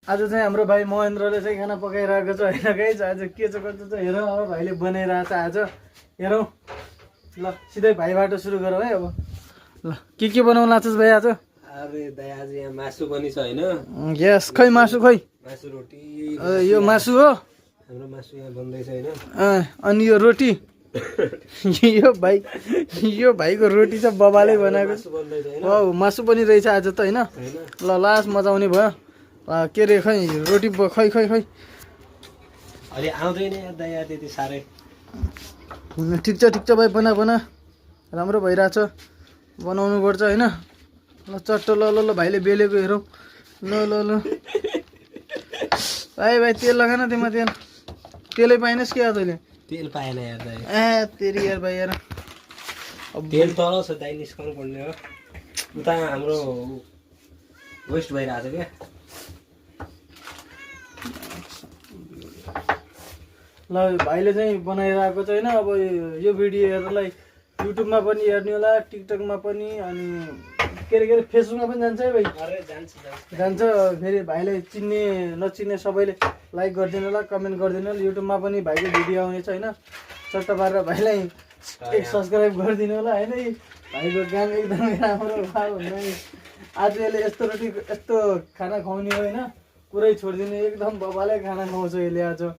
आज चाहिँ हाम्रो भाइ महेन्द्रले चाहिँ खाना पकाइरहेको छ होइन गाइज। आज के छ कस्तो छ हेरौँ अब भाइले बनाइरहेको छ आज हेरौँ। ल सिधै भाइबाट सुरु गरौँ है। अब ल के बनाउनु लाग्छस् भाइ आज? अरे दाइ आज यहाँ मासु पनि छ होइन? यस खै मासु खै मासु रोटी यो मासु हो हाम्रो मासु यहाँ बन्दैछ होइन? अनि यो रोटी यो भाइको रोटी चाहिँ बबाले बनाएको मासु बन्दैछ होइन? वाउ मासु पनि रहेछ आज त होइन? होइन ल लास्ट मजा आउने भयो। के रे खै रोटी खै खै खै अलि आउँदैन यार दाइ यार त्यति साह्रै। ठिक छ भाइ बना राम्रो भइरहेछ बनाउनु पर्छ होइन? ल चट्ट ल ल ल भाइले बेलेको हेरौँ। ल ल ल भाइ तेल लगाएन त्यसमा तेलै पाइनस् क्या तैँले? तेल पाएन यार दाइ। तेरि यार भाइ यार तेल तल छ दाइ निस्काउनु पर्ने हो। उता हाम्रो वेस्ट भइरहेछ क्या। ल भाइले चाहिँ बनाइरहेको छ होइन? अब यो भिडियो हेर्नलाई युट्युबमा पनि हेर्ने होला, टिकटकमा पनि, अनि के अरे फेसबुकमा पनि जान्छ है भाइ? अरे जान्छ। फेरि भाइलाई चिन्ने नचिन्ने सबैले लाइक गरिदिनु होला, कमेन्ट गरिदिनु होला। युट्युबमा पनि भाइको भिडियो आउनेछ होइन? चट्ट पारेर भाइलाई एक सब्सक्राइब गरिदिनु होला होइन? भाइको काम एकदमै राम्रो भयो भन्दा नि आज यसले यस्तो रोटी यस्तो खाना खुवाउने होइन? पुरै छोडिदिने एकदम बबाले खाना खुवाउँछ यसले आज।